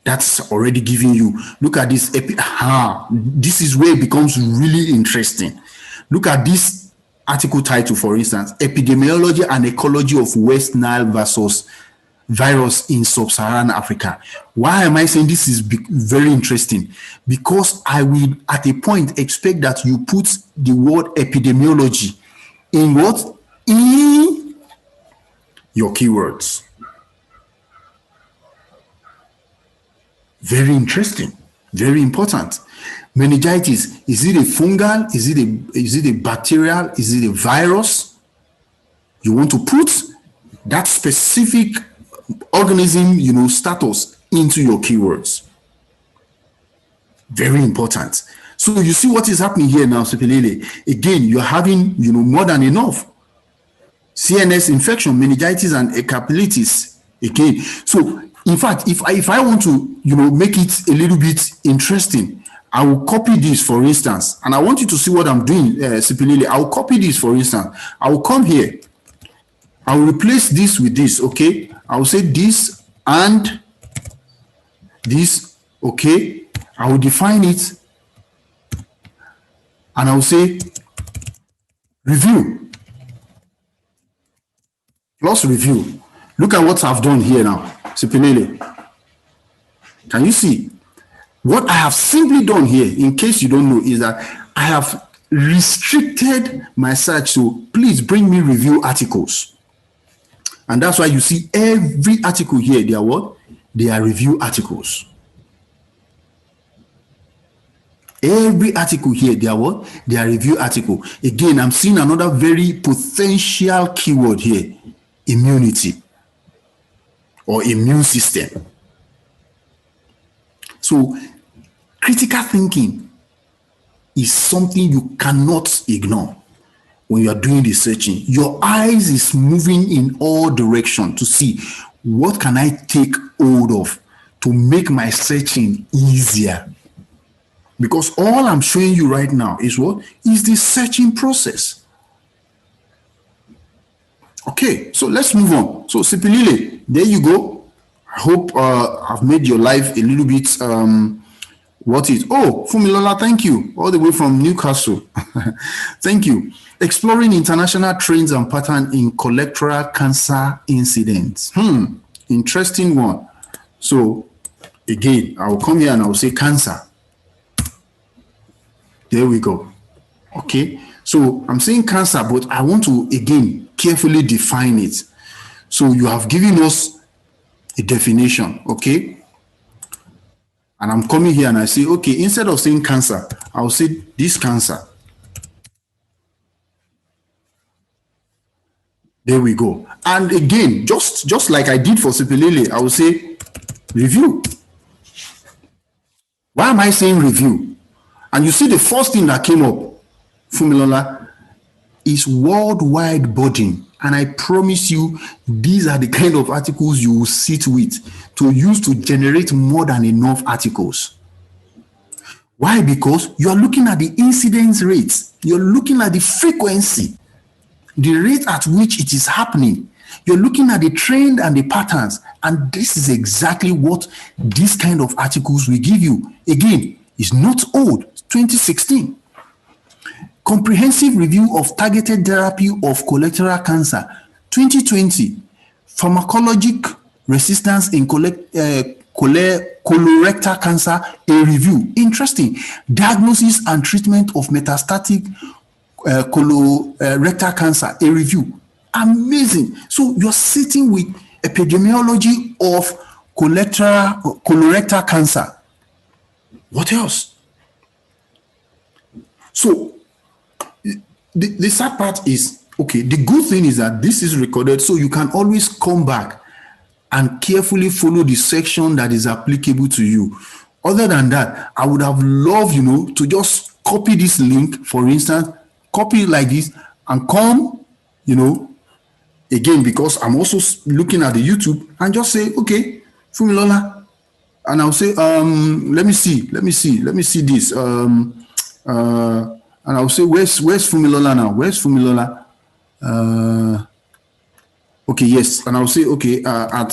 That's already giving you. Look at this. This is where it becomes really interesting. Look at this article title, for instance, Epidemiology and Ecology of West Nile versus virus in sub-Saharan Africa. Why am I saying this is very interesting? Because I will at a point expect that you put the word epidemiology in what? In your keywords. Very interesting, very important. Meningitis, is it a fungal? Is it a bacterial? Is it a virus? You want to put that specific organism, status into your keywords. Very important. So you see what is happening here now, Sipelele. Again, you're having, more than enough. CNS infection, meningitis, and encephalitis. Again, so in fact, if I want to, make it a little bit interesting, I will copy this, for instance, and I want you to see what I'm doing, Sipelele. I will copy this, for instance. I will come here. I will replace this with this, okay? I will say this and this, okay? I will define it and I will say review plus review. Look at what I've done here now, Sipelele. Can you see? What I have simply done here, in case you don't know, is that I have restricted my search to please bring me review articles. And that's why you see every article here, they are what? They are review articles. Every article here, they are what? They are review article. Again, I'm seeing another very potential keyword here, immunity or immune system. So critical thinking is something you cannot ignore. When you are doing the searching, your eyes is moving in all directions to see what can I take hold of to make my searching easier. Because all I'm showing you right now is what? Is the searching process. Okay, so let's move on. So Sipelele, there you go. I hope I've made your life a little bit what is. Oh, Fumilola, thank you. All the way from Newcastle. Thank you. Exploring international trends and patterns in colorectal cancer incidents. Interesting one. So again, I will come here and I will say cancer. There we go. Okay. So I'm saying cancer, but I want to again carefully define it. So you have given us a definition. Okay. And I'm coming here and I say, okay, instead of saying cancer, I'll say this cancer. There we go. And again, just like I did for Sipilele, I will say review. Why am I saying review? And you see the first thing that came up, Fumilola, is worldwide burden. And I promise you, these are the kind of articles you will sit with to use to generate more than enough articles. Why? Because you are looking at the incidence rates. You're looking at the frequency, the rate at which it is happening. You're looking at the trend and the patterns. And this is exactly what these kind of articles will give you. Again, it's not old, it's 2016. Comprehensive review of targeted therapy of colorectal cancer, 2020. Pharmacologic resistance in colorectal cancer, a review. Interesting. Diagnosis and treatment of metastatic colorectal cancer, a review. Amazing. So you're sitting with epidemiology of colorectal cancer. What else? So the sad part is, okay, the good thing is that this is recorded, so you can always come back and carefully follow the section that is applicable to you. Other than that, I would have loved, to just copy this link, for instance, copy it like this and come, again, because I'm also looking at the YouTube, and just say, okay, Fumilola, and I'll say, let me see this, and I'll say, where's Fumilola now? Where's Fumilola? Okay, yes, and I'll say, okay, at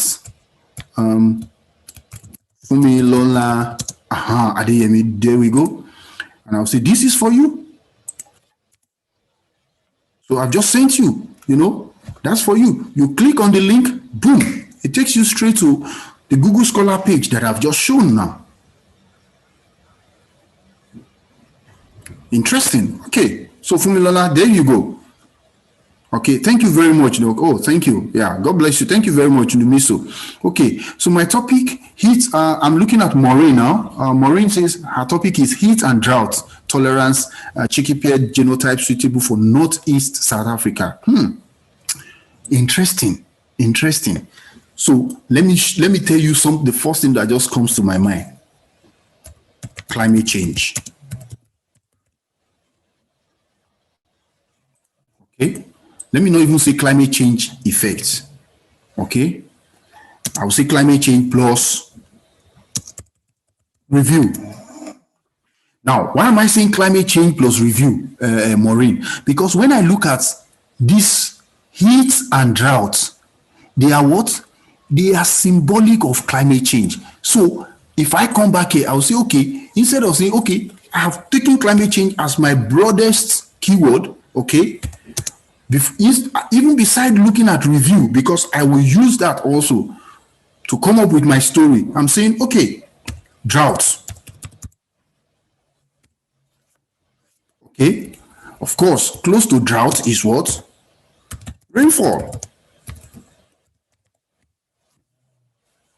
Fumilola, Adeyemi, there we go, and I'll say, this is for you. So I've just sent you, that's for you. You click on the link, boom, it takes you straight to the Google Scholar page that I've just shown now. Interesting. Okay, so Fumilola, there you go. Okay, thank you very much, Doc. Oh, thank you. Yeah, God bless you. Thank you very much, Numiso. Okay, so my topic, heat, I'm looking at Maureen now. Maureen says her topic is heat and drought tolerance, chickpea genotype suitable for Northeast South Africa. Interesting. So let me tell you the first thing that just comes to my mind. Climate change. Okay, let me not even say climate change effects. Okay, I will say climate change plus review. Now, why am I saying climate change plus review, Maureen? Because when I look at this heat and drought, they are what? They are symbolic of climate change. So if I come back here, I'll say, okay, instead of saying, okay, I have taken climate change as my broadest keyword, okay, even beside looking at review, because I will use that also to come up with my story. I'm saying, okay, drought. Okay, of course, close to drought is what? Rainfall.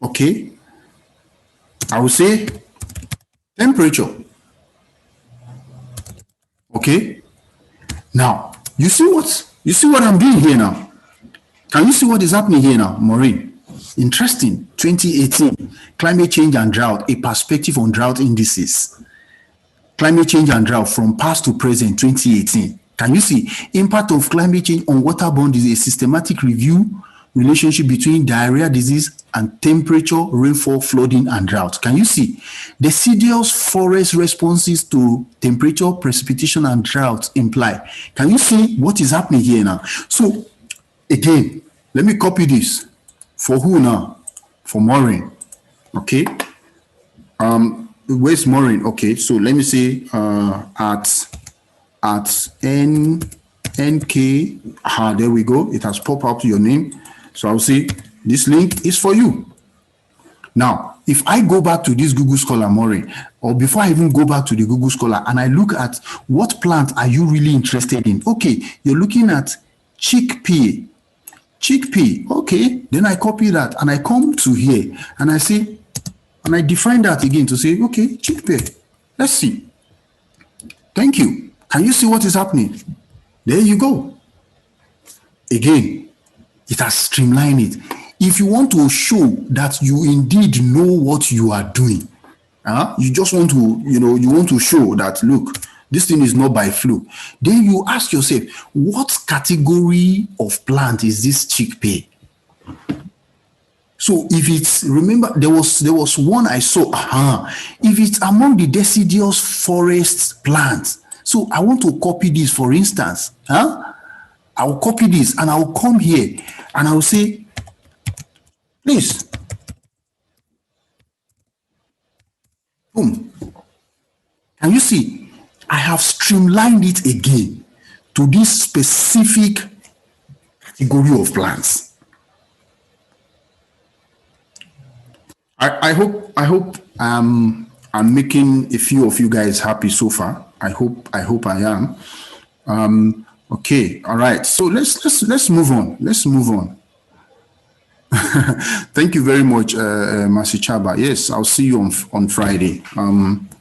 Okay, I will say temperature. Okay, now you see what I'm doing here now. Can you see what is happening here now, Maureen? Interesting. 2018, climate change and drought, a perspective on drought indices. Climate change and drought from past to present, 2018. Can you see? Impact of climate change on waterborne disease, a systematic review relationship between diarrhea disease and temperature, rainfall, flooding, and drought. Can you see? Deciduous forest responses to temperature, precipitation, and drought imply. Can you see what is happening here now? So, again, let me copy this. For who now? For Maureen. Okay. Where's Maureen? Okay, so let me say at NK. There we go. It has popped up your name. So I'll say this link is for you. Now, if I go back to this Google Scholar, Maureen, or before I even go back to the Google Scholar and I look at what plant are you really interested in? Okay, you're looking at chickpea. Okay, then I copy that and I come to here and I say, and I define that again to say, okay, chickpea. Let's see. Thank you. Can you see what is happening? There you go. Again, It has streamlined it. If you want to show that you indeed know what you are doing, you just want to, you want to show that, look, this thing is not by fluke. Then you ask yourself, what category of plant is this chickpea? So if it's, remember, there was one I saw, if it's among the deciduous forest plants. So I want to copy this, for instance. I'll copy this and I'll come here and I'll say, please, boom. Can you see? I have streamlined it again to this specific category of plants. I hope I'm making a few of you guys happy so far. I hope I am. Okay, all right. So let's move on. Let's move on. Thank you very much, Masichaba. Yes, I'll see you on Friday.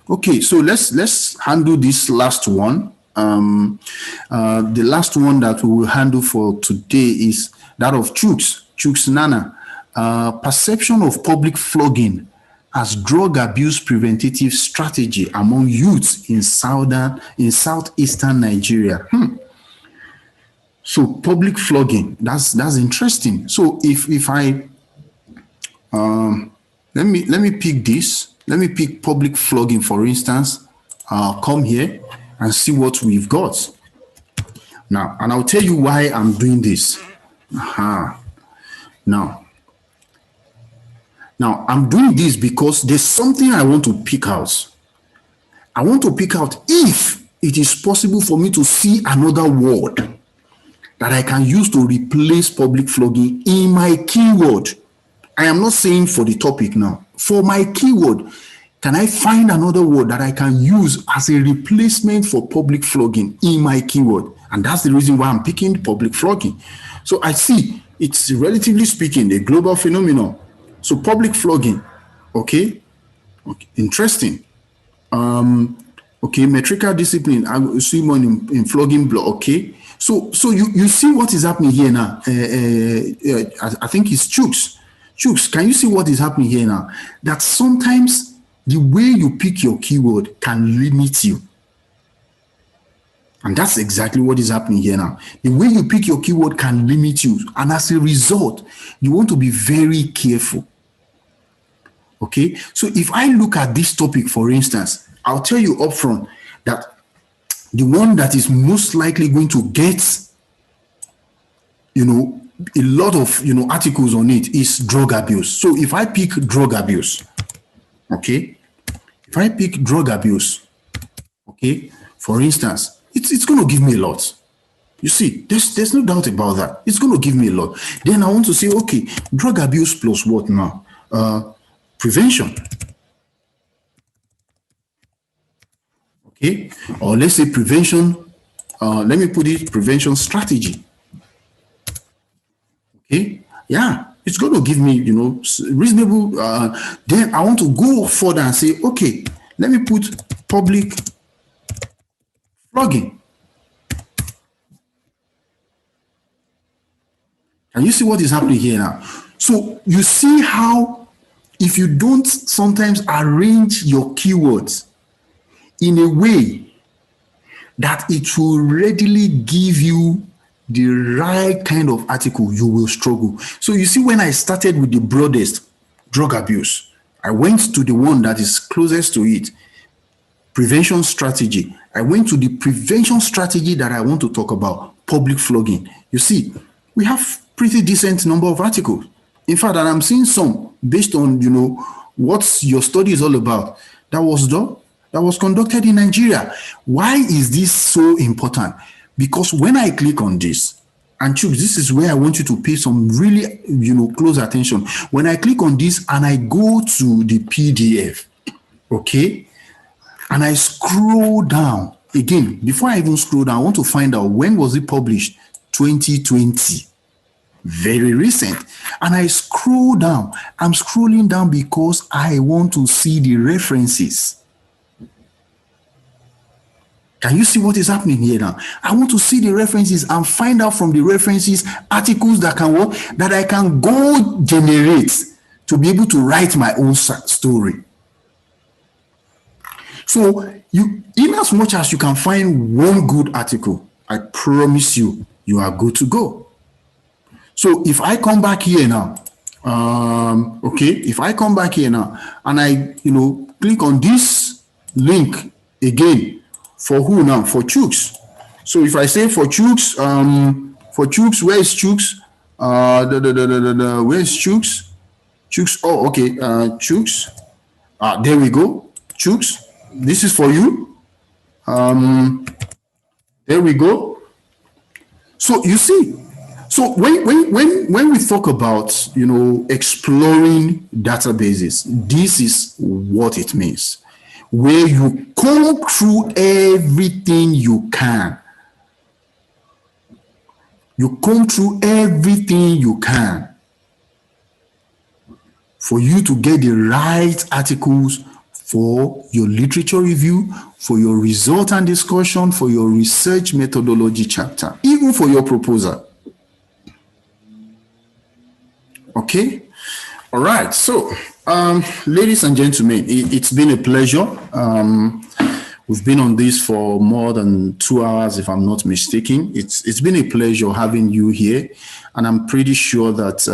Okay, so let's handle this last one. The last one that we will handle for today is that of Chooks Nana. Perception of public flogging as drug abuse preventative strategy among youths in southeastern Nigeria. So public flogging, that's interesting. So if I let me pick this. Let me pick public flogging, for instance. Come here and see what we've got. Now, and I'll tell you why I'm doing this. Now, I'm doing this because there's something I want to pick out. I want to pick out if it is possible for me to see another word that I can use to replace public flogging in my keyword. I am not saying for the topic now. For my keyword, can I find another word that I can use as a replacement for public flogging in my keyword? And that's the reason why I'm picking public flogging. So I see it's, relatively speaking, a global phenomenon. So public flogging, okay, interesting. Okay, metrical discipline, I see one in flogging blow, okay. So you see what is happening here now. I think it's Chooks. Chooks, can you see what is happening here now? That sometimes the way you pick your keyword can limit you. And that's exactly what is happening here now. The way you pick your keyword can limit you. And as a result, you want to be very careful. Okay, so if I look at this topic, for instance, I'll tell you upfront that the one that is most likely going to get, a lot of, articles on it is drug abuse. So if I pick drug abuse, okay, if I pick drug abuse, okay, for instance, it's going to give me a lot. You see, there's no doubt about that. It's going to give me a lot. Then I want to say, okay, drug abuse plus what now? Prevention. Okay, or let's say prevention. Let me put it prevention strategy. Okay, yeah, it's going to give me, reasonable. Then I want to go further and say, okay, let me put public flogging. And you see what is happening here now. So you see how if you don't sometimes arrange your keywords in a way that it will readily give you the right kind of article, you will struggle. So you see, when I started with the broadest, drug abuse, I went to the one that is closest to it, prevention strategy. I went to the prevention strategy that I want to talk about, public flogging. You see, we have pretty decent number of articles. In fact, and I'm seeing some based on, what your study is all about. That was conducted in Nigeria. Why is this so important? Because when I click on this, and Chooks, this is where I want you to pay some really, close attention. When I click on this and I go to the PDF, okay, and I scroll down, again, before I even scroll down, I want to find out when was it published? 2020. Very recent. And I scroll down. I'm scrolling down because I want to see the references. Can you see what is happening here now? I want to see the references and find out from the references articles that can work, that I can go generate to be able to write my own story. So in as much as you can find one good article, I promise you, you are good to go. So if I come back here now, if I come back here now and I, click on this link again, for who now? For Chooks. So if I say for Chooks, where is Chooks? Where is Chooks? Chooks. Oh, okay. Chooks. There we go. Chooks. This is for you. There we go. So you see. So when we talk about exploring databases, this is what it means. Where you comb through everything you can. You comb through everything you can for you to get the right articles for your literature review, for your result and discussion, for your research methodology chapter, even for your proposal. Okay? All right. So, ladies and gentlemen, it's been a pleasure. We've been on this for more than 2 hours, if I'm not mistaken. It's been a pleasure having you here, and I'm pretty sure that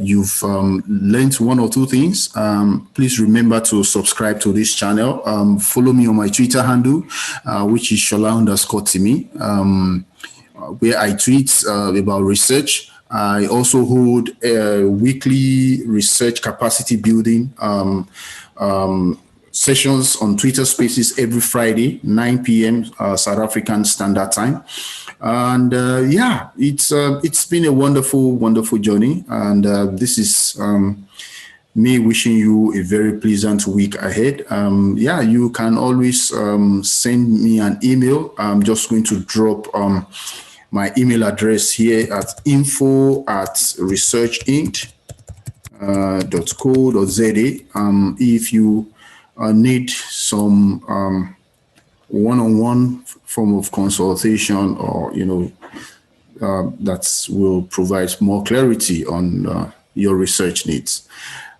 you've learned one or two things. Please remember to subscribe to this channel. Follow me on my Twitter handle, which is Shola_Timi, where I tweet about research. I also hold weekly research capacity building sessions on Twitter Spaces every Friday, 9 p.m. South African Standard Time. And yeah, it's been a wonderful journey. And this is me wishing you a very pleasant week ahead. Yeah, you can always send me an email. I'm just going to drop my email address here at info@researchinc.co.za. If you need some one-on-one form of consultation, or that will provide more clarity on your research needs.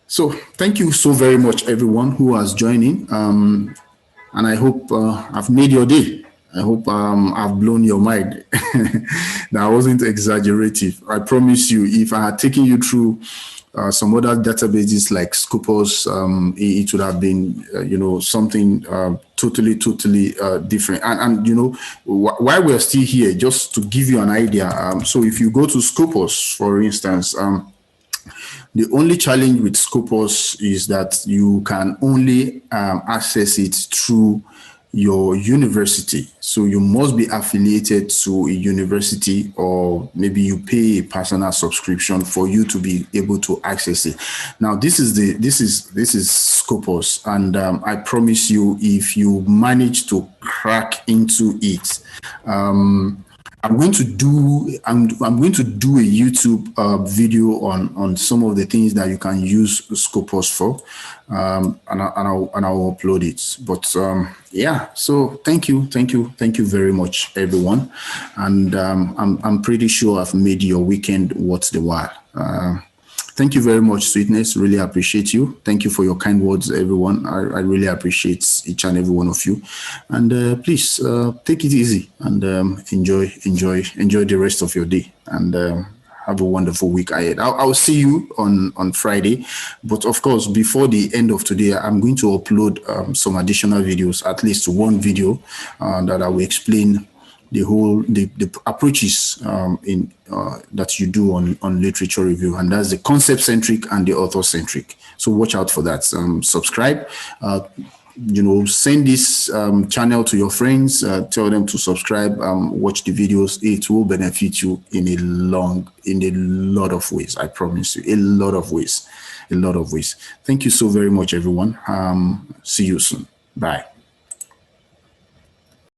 So thank you so very much, everyone who has joined in, and I hope I've made your day. I hope I've blown your mind. That wasn't exaggerative. I promise you, if I had taken you through some other databases like Scopus, it would have been, something totally different. And while we're still here, just to give you an idea, so if you go to Scopus, for instance, the only challenge with Scopus is that you can only access it through your university. So you must be affiliated to a university, or maybe you pay a personal subscription for you to be able to access it. Now this is Scopus, and I promise you, if you manage to crack into it, I'm going to do a YouTube video on some of the things that you can use Scopus for, and I'll upload it. But yeah, so thank you very much, everyone, and I'm pretty sure I've made your weekend worth the while. Thank you very much, Sweetness. Really appreciate you. Thank you for your kind words, everyone. I really appreciate each and every one of you. And please take it easy and enjoy the rest of your day. And have a wonderful week ahead. I'll see you on Friday. But of course, before the end of today, I'm going to upload some additional videos, at least one video that I will explain the approaches that you do on literature review, and that's the concept-centric and the author-centric. So watch out for that. Subscribe. Send this channel to your friends. Tell them to subscribe. Watch the videos. It will benefit you in a lot of ways. I promise you, a lot of ways. Thank you so very much, everyone. See you soon. Bye.